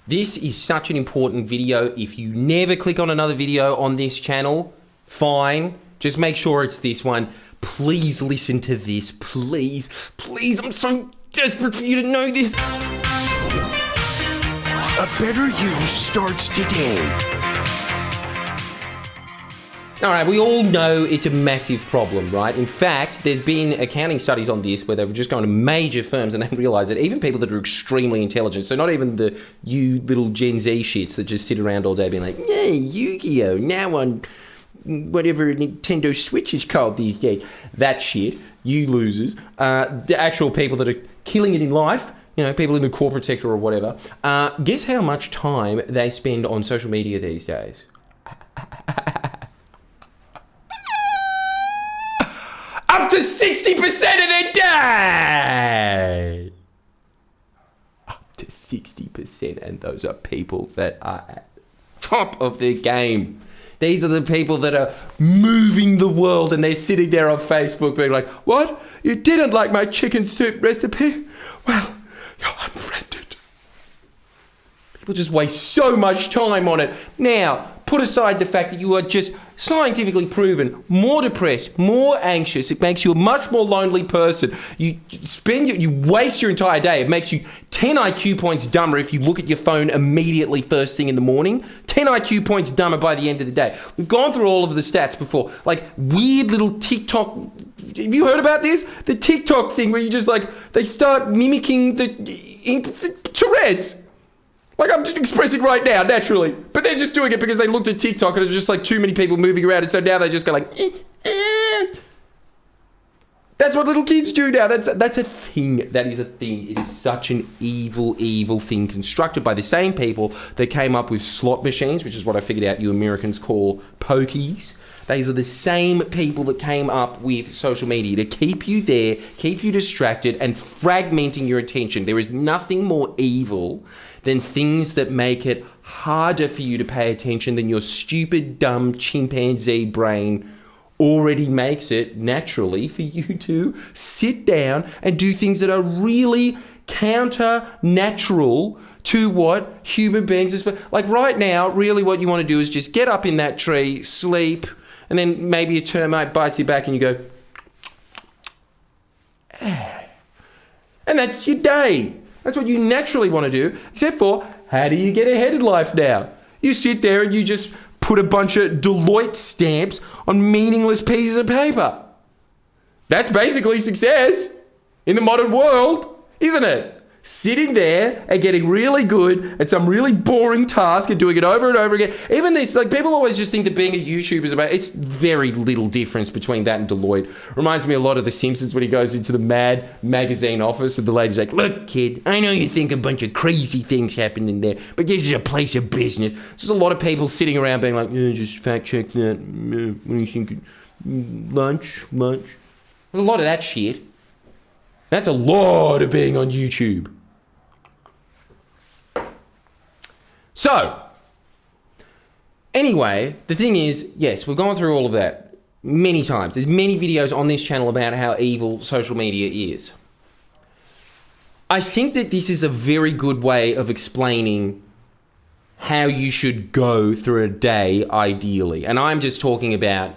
This is such an important video. If you never click on another video on this channel, fine. Just make sure it's this one. Please listen to this. Please, please. I'm so desperate for you to know this. A better you starts today. All right, we all know it's a massive problem, right? In fact, there's been accounting studies on this where they've just gone to major firms and they realize that even people that are extremely intelligent, so not even you little Gen Z shits that just sit around all day being like, yeah, Yu-Gi-Oh! Now on whatever Nintendo Switch is called these days. That shit, you losers. The actual people that are killing it in life, you know, people in the corporate sector or whatever, guess how much time they spend on social media these days? Up to 60% of their day! Up to 60%, and those are people that are at the top of their game. These are the people that are moving the world, and they're sitting there on Facebook being like, what? You didn't like my chicken soup recipe? Well, you're unfriended. People just waste so much time on it. Now, put aside the fact that you are just scientifically proven more depressed, more anxious. It makes you a much more lonely person. You waste your entire day. It makes you 10 IQ points dumber if you look at your phone immediately first thing in the morning. 10 IQ points dumber by the end of the day. We've gone through all of the stats before. Like weird little TikTok. Have you heard about this? The TikTok thing where you just they start mimicking the Tourette's. Like I'm just expressing right now, naturally. But they're just doing it because they looked at TikTok and it was just like too many people moving around. And so now they just go like, That's what little kids do now. That's a thing. That is a thing. It is such an evil, evil thing constructed by the same people that came up with slot machines, which is what I figured out you Americans call pokies. These are the same people that came up with social media to keep you there, keep you distracted, and fragmenting your attention. There is nothing more evil than things that make it harder for you to pay attention than your stupid, dumb chimpanzee brain already makes it naturally for you to sit down and do things that are really counter-natural to what human beings are. Like right now, really what you want to do is just get up in that tree, sleep, and then maybe a termite bites you back and you go, and that's your day. That's what you naturally want to do, except for how do you get ahead in life now? You sit there and you just put a bunch of Deloitte stamps on meaningless pieces of paper. That's basically success in the modern world, isn't it? Sitting there and getting really good at some really boring task and doing it over and over again. Even this, like people always just think that being a YouTuber is about, it's very little difference between that and Deloitte. Reminds me a lot of The Simpsons when he goes into the Mad magazine office and the lady's like, look kid, I know you think a bunch of crazy things happen in there, but this is a place of business. There's a lot of people sitting around being like, yeah, just fact check that. What do you think? Lunch? There's a lot of that shit. That's a lot of being on YouTube. So, anyway, the thing is, yes, we've gone through all of that many times. There's many videos on this channel about how evil social media is. I think that this is a very good way of explaining how you should go through a day, ideally. And I'm just talking about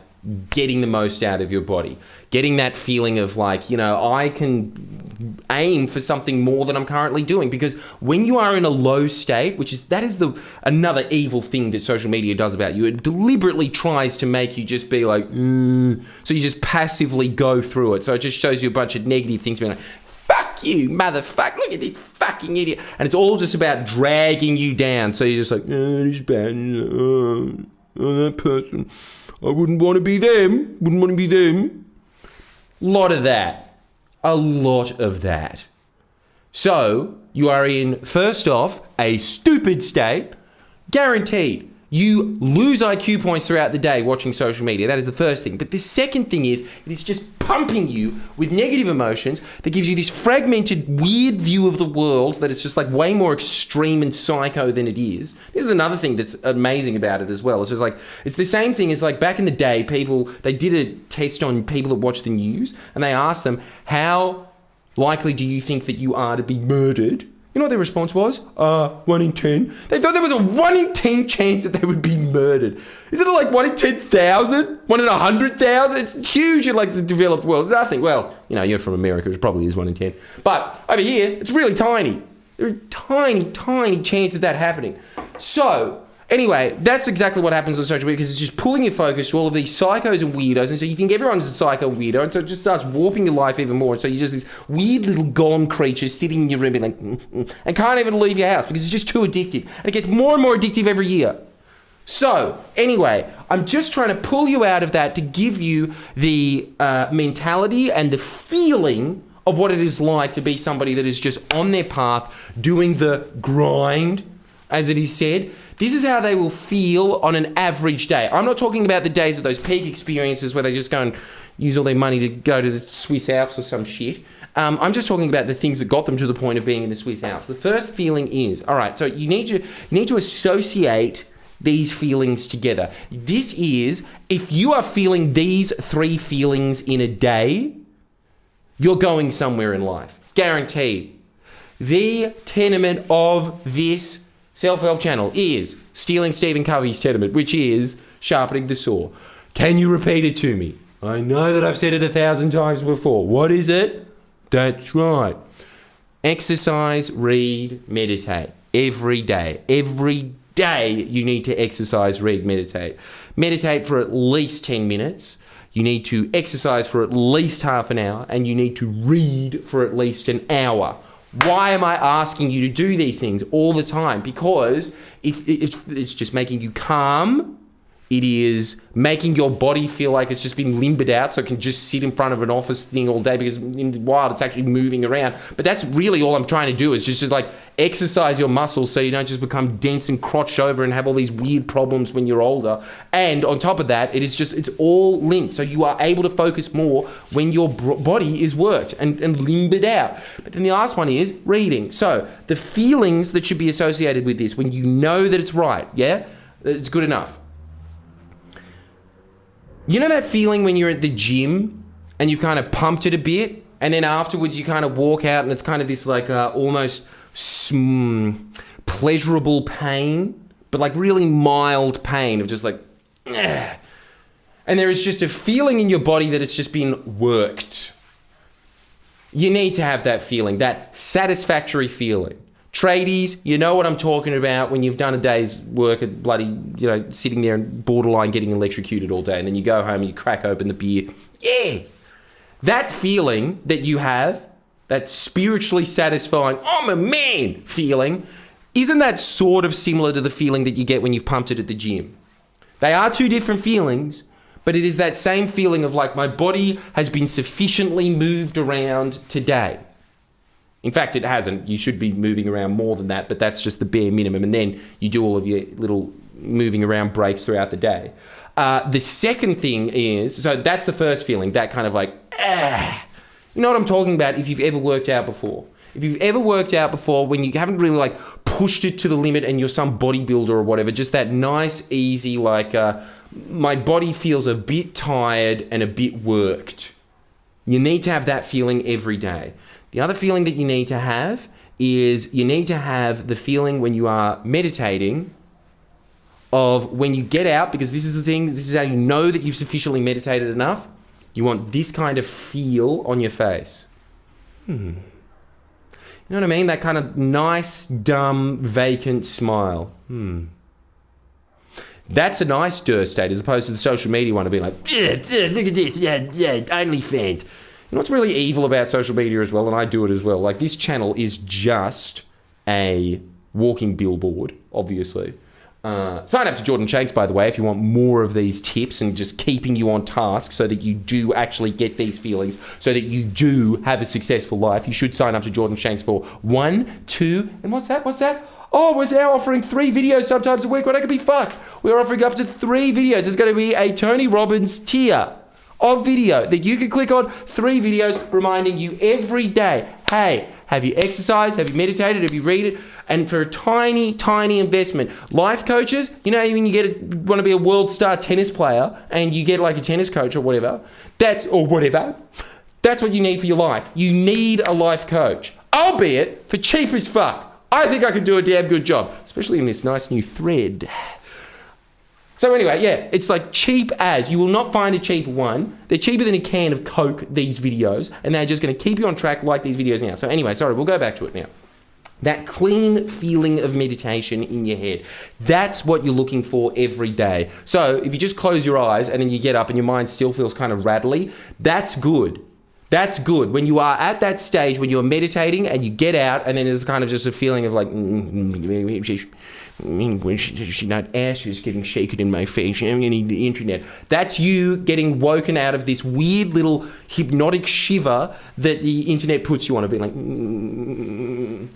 getting the most out of your body, getting that feeling of like, you know, I can aim for something more than I'm currently doing. Because when you are in a low state, that is another evil thing that social media does about you. It deliberately tries to make you just be like, so you just passively go through it. So it just shows you a bunch of negative things being like, fuck you, motherfucker, look at this fucking idiot. And it's all just about dragging you down. So you're just like, oh, it's bad. Oh, that person. I wouldn't want to be them. A lot of that. So, you are in, first off, a stupid state. Guaranteed. You lose IQ points throughout the day watching social media. That is the first thing. But the second thing is, it is just pumping you with negative emotions that gives you this fragmented, weird view of the world that is just like way more extreme and psycho than it is. This is another thing that's amazing about it as well. It's just like, it's the same thing as like back in the day, they did a test on people that watch the news and they asked them, how likely do you think that you are to be murdered You know what their response was? 1 in 10. They thought there was a 1 in 10 chance that they would be murdered. Isn't it like 1 in 10,000? 1 in 100,000? It's huge in like the developed world. It's nothing. Well, you know, you're from America. It probably is 1 in 10. But over here, it's really tiny. There's a tiny, tiny chance of that happening. So, anyway, that's exactly what happens on social media because it's just pulling your focus to all of these psychos and weirdos. And so you think everyone's a psycho weirdo. And so it just starts warping your life even more. And so you're just this weird little golem creature sitting in your room and like, and can't even leave your house because it's just too addictive. And it gets more and more addictive every year. So, anyway, I'm just trying to pull you out of that to give you the mentality and the feeling of what it is like to be somebody that is just on their path, doing the grind, as it is said. This is how they will feel on an average day. I'm not talking about the days of those peak experiences where they just go and use all their money to go to the Swiss Alps or some shit. I'm just talking about the things that got them to the point of being in the Swiss Alps. The first feeling is, all right, so you need to associate these feelings together. This is, if you are feeling these 3 feelings in a day, you're going somewhere in life. Guaranteed. The tenement of this self-help channel is stealing Stephen Covey's tenement, which is sharpening the saw. Can you repeat it to me? I know that I've said it 1,000 times before. What is it? That's right. Exercise, read, meditate. Every day. Every day you need to exercise, read, meditate. Meditate for at least 10 minutes. You need to exercise for at least half an hour, and you need to read for at least an hour. Why am I asking you to do these things all the time? Because if it's just making you calm, it is making your body feel like it's just been limbered out so it can just sit in front of an office thing all day, because in the wild it's actually moving around. But that's really all I'm trying to do, is just like exercise your muscles so you don't just become dense and crotched over and have all these weird problems when you're older. And on top of that, it's all linked. So you are able to focus more when your body is worked and limbered out. But then the last one is reading. So the feelings that should be associated with this, when you know that it's right, yeah, it's good enough. You know that feeling when you're at the gym and you've kind of pumped it a bit, and then afterwards you kind of walk out and it's kind of this like almost pleasurable pain, but like really mild pain of just like, and there is just a feeling in your body that it's just been worked. You need to have that feeling, that satisfactory feeling. Tradies, you know what I'm talking about when you've done a day's work at bloody, sitting there and borderline getting electrocuted all day, and then you go home and you crack open the beer. Yeah. That feeling that you have, that spiritually satisfying, I'm a man feeling, isn't that sort of similar to the feeling that you get when you've pumped it at the gym? They are two different feelings, but it is that same feeling of like, my body has been sufficiently moved around today. In fact, it hasn't. You should be moving around more than that, but that's just the bare minimum. And then you do all of your little moving around breaks throughout the day. The second thing is, so that's the first feeling, that kind of like, You know what I'm talking about if you've ever worked out before. If you've ever worked out before when you haven't really like pushed it to the limit and you're some bodybuilder or whatever, just that nice, easy, like, my body feels a bit tired and a bit worked. You need to have that feeling every day. The other feeling that you need to have is you need to have the feeling when you are meditating of when you get out, because this is the thing, this is how you know that you've sufficiently meditated enough. You want this kind of feel on your face. You know what I mean? That kind of nice, dumb, vacant smile. That's a nice stir state, as opposed to the social media one of being like, look at this, OnlyFans. You know what's really evil about social media as well, and I do it as well, like this channel is just a walking billboard, obviously. Sign up to Jordan Shanks, by the way, if you want more of these tips and just keeping you on task so that you do actually get these feelings, so that you do have a successful life. You should sign up to Jordan Shanks for 1, 2, and what's that? Oh, we're now offering 3 videos sometimes a week. Well, that could be fucked. We're offering up to 3 videos. There's going to be a Tony Robbins tier of video that you can click on, 3 videos reminding you every day, hey, have you exercised? Have you meditated? Have you read it? And for a tiny, tiny investment. Life coaches, you know, when you want to be a world star tennis player and you get like a tennis coach or whatever, that's what you need for your life. You need a life coach. albeit for cheap as fuck. I think I could do a damn good job, especially in this nice new thread. So anyway, yeah, it's like cheap as. You will not find a cheap one. They're cheaper than a can of Coke, these videos, and they're just going to keep you on track like these videos now. So anyway, sorry, we'll go back to it now. That clean feeling of meditation in your head. That's what you're looking for every day. So if you just close your eyes and then you get up and your mind still feels kind of rattly, that's good. That's good. When you are at that stage, when you're meditating and you get out and then there's kind of just a feeling of like, that ass is getting shaken in my face. I'm getting the internet. That's you getting woken out of this weird little hypnotic shiver that the internet puts you on, of being like,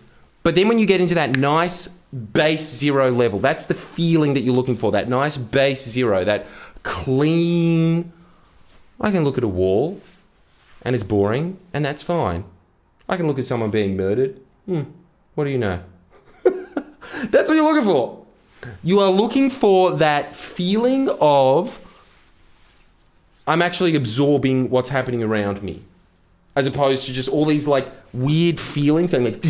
But then when you get into that nice base zero level, that's the feeling that you're looking for, that nice base zero, that clean, I can look at a wall and it's boring and that's fine. I can look at someone being murdered. What do you know? That's what you're looking for. You are looking for that feeling of, I'm actually absorbing what's happening around me, as opposed to just all these like weird feelings going like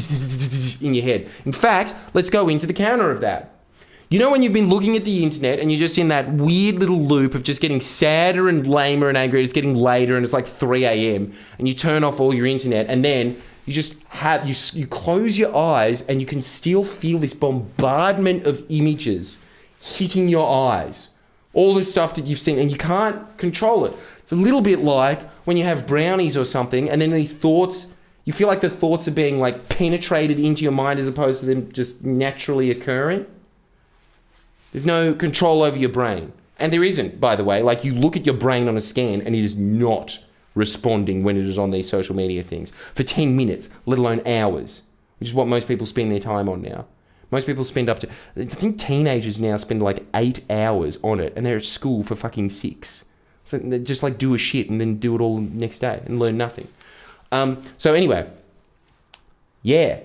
in your head. In fact, let's go into the counter of that. You know when you've been looking at the internet and you're just in that weird little loop of just getting sadder and lamer and angrier, it's getting later and it's like 3 a.m. and you turn off all your internet and then you just have, you close your eyes and you can still feel this bombardment of images hitting your eyes. All this stuff that you've seen and you can't control it. It's a little bit like when you have brownies or something and then these thoughts, you feel like the thoughts are being like penetrated into your mind as opposed to them just naturally occurring. There's no control over your brain. And there isn't, by the way. Like you look at your brain on a scan and it is not responding when it is on these social media things for 10 minutes, let alone hours, which is what most people spend their time on now. Most people spend up to, I think teenagers now spend like 8 hours on it and they're at school for fucking 6. So they just like do a shit and then do it all next day and learn nothing. So anyway, yeah,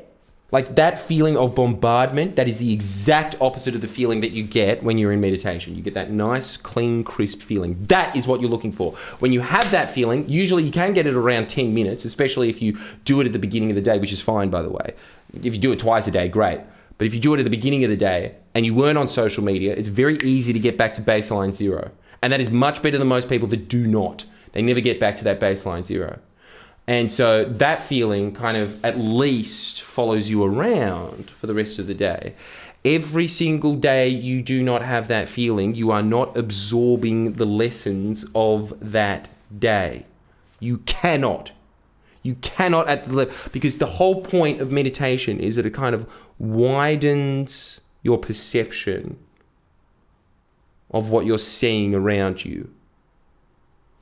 like that feeling of bombardment, that is the exact opposite of the feeling that you get when you're in meditation. You get that nice, clean, crisp feeling. That is what you're looking for. When you have that feeling, usually you can get it around 10 minutes, especially if you do it at the beginning of the day, which is fine, by the way. If you do it twice a day, great. But if you do it at the beginning of the day and you weren't on social media, it's very easy to get back to baseline zero. And that is much better than most people that do not. They never get back to that baseline zero. And so that feeling kind of at least follows you around for the rest of the day. Every single day you do not have that feeling, you are not absorbing the lessons of that day. You cannot. You cannot at the level, because the whole point of meditation is that it kind of widens your perception of what you're seeing around you.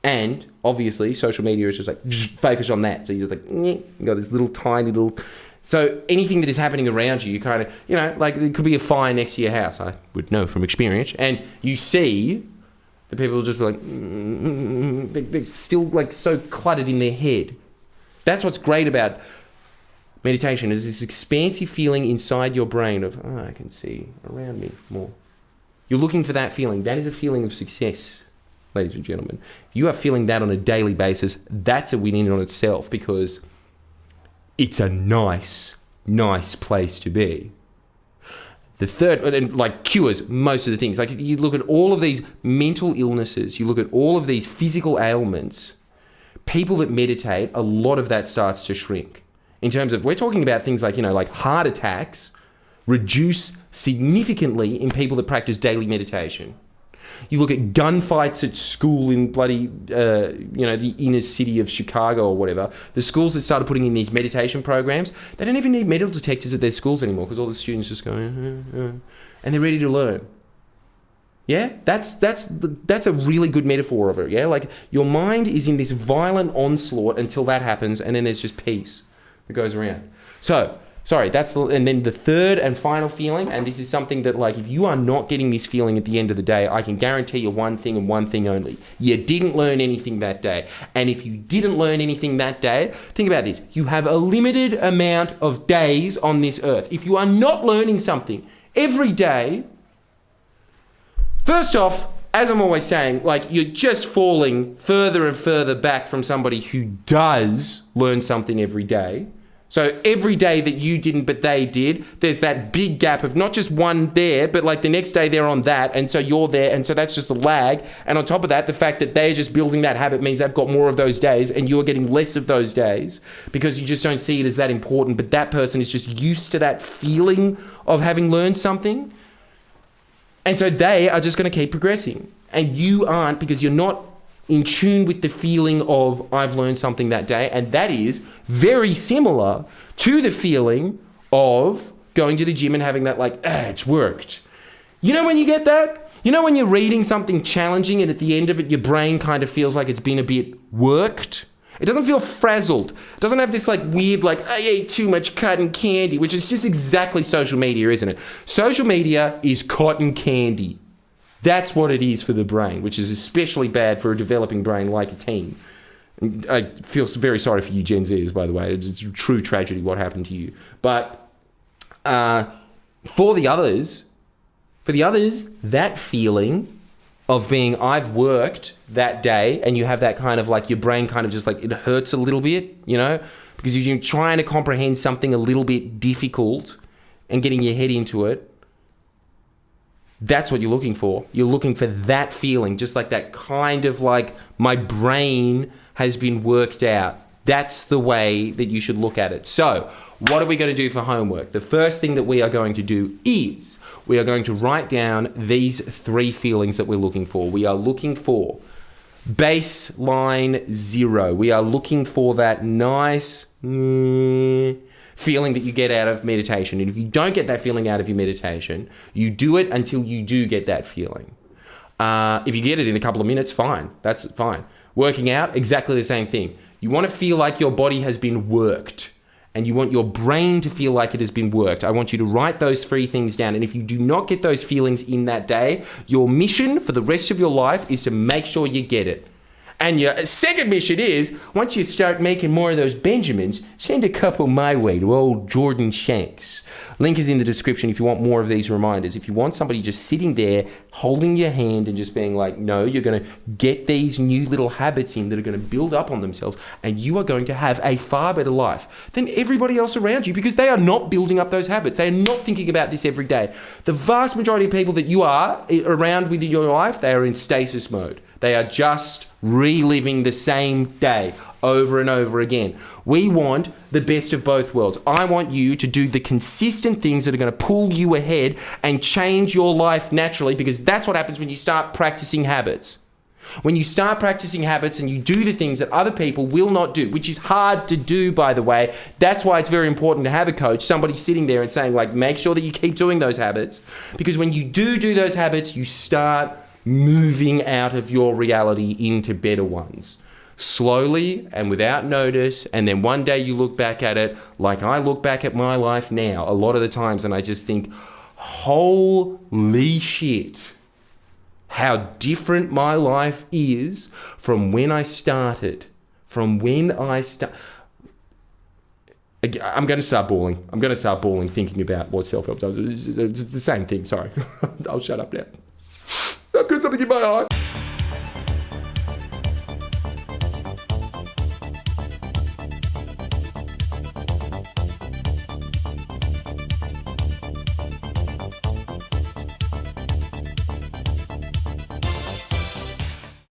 And obviously, social media is just like focus on that. So you're just like, you got this little tiny little. So anything that is happening around you, you kind of, you know, like there could be a fire next to your house. I would know from experience. And you see the people just be like, they're still like so cluttered in their head. That's what's great about meditation, is this expansive feeling inside your brain of, oh, I can see around me more. You're looking for that feeling. That is a feeling of success. Ladies and gentlemen, if you are feeling that on a daily basis, that's a win in on itself, because it's a nice place to be. The third, and like cures most of the things. Like you look at all of these mental illnesses, you look at all of these physical ailments, people that meditate, a lot of that starts to shrink. In terms of, we're talking about things like, you know, like heart attacks reduce significantly in people that practice daily meditation. You look at gunfights at school in bloody, the inner city of Chicago or whatever. The schools that started putting in these meditation programs, they don't even need metal detectors at their schools anymore, because all the students just go, and they're ready to learn. Yeah, that's a really good metaphor of it. Yeah, like your mind is in this violent onslaught until that happens, and then there's just peace that goes around. So. Sorry, and then the third and final feeling, and this is something that, like, if you are not getting this feeling at the end of the day, I can guarantee you one thing and one thing only. You didn't learn anything that day. And if you didn't learn anything that day, think about this. You have a limited amount of days on this earth. If you are not learning something every day, first off, as I'm always saying, like, you're just falling further and further back from somebody who does learn something every day. So every day that you didn't but they did, there's that big gap of not just one there, but like the next day they're on that, and so you're there, and so that's just a lag. And on top of that, the fact that they're just building that habit means they've got more of those days and you're getting less of those days because you just don't see it as that important, but that person is just used to that feeling of having learned something. And so they are just going to keep progressing. And you aren't, because you're not in tune with the feeling of I've learned something that day. And that is very similar to the feeling of going to the gym and having that like, it's worked. You know when you get that? You know when you're reading something challenging and at the end of it, your brain kind of feels like it's been a bit worked? It doesn't feel frazzled. It doesn't have this like weird, like, I ate too much cotton candy, which is just exactly social media, isn't it? Social media is cotton candy. That's what it is for the brain, which is especially bad for a developing brain like a teen. I feel very sorry for you Gen Zers, by the way. It's a true tragedy what happened to you. But for the others, that feeling of being I've worked that day, and you have that kind of like your brain kind of just like it hurts a little bit, you know, because you're trying to comprehend something a little bit difficult and getting your head into it. That's what you're looking for. You're looking for that feeling, just like that kind of like my brain has been worked out. That's the way that you should look at it. So what are we going to do for homework? The first thing that we are going to do is we are going to write down these 3 feelings that we're looking for. We are looking for baseline 0. We are looking for that nice feeling that you get out of meditation. And if you don't get that feeling out of your meditation, you do it until you do get that feeling. If you get it in a couple of minutes, fine. That's fine. Working out, exactly the same thing. You want to feel like your body has been worked, and you want your brain to feel like it has been worked. I want you to write those 3 things down. And if you do not get those feelings in that day, your mission for the rest of your life is to make sure you get it. And your second mission is, once you start making more of those Benjamins, send a couple my way to old Jordan Shanks. Link is in the description if you want more of these reminders. If you want somebody just sitting there, holding your hand and just being like, no, you're going to get these new little habits in that are going to build up on themselves, and you are going to have a far better life than everybody else around you, because they are not building up those habits. They are not thinking about this every day. The vast majority of people that you are around with in your life, they are in stasis mode. They are just reliving the same day over and over again. We want the best of both worlds. I want you to do the consistent things that are going to pull you ahead and change your life naturally, because that's what happens when you start practicing habits. When you start practicing habits and you do the things that other people will not do, which is hard to do, by the way. That's why it's very important to have a coach, somebody sitting there and saying, like, make sure that you keep doing those habits, because when you do those habits, you start moving out of your reality into better ones. Slowly and without notice, and then one day you look back at it, like I look back at my life now a lot of the times, and I just think, holy shit, how different my life is from when I started. I'm going to start bawling thinking about what self-help does. It's the same thing, sorry. I'll shut up now. I've got something in my eye.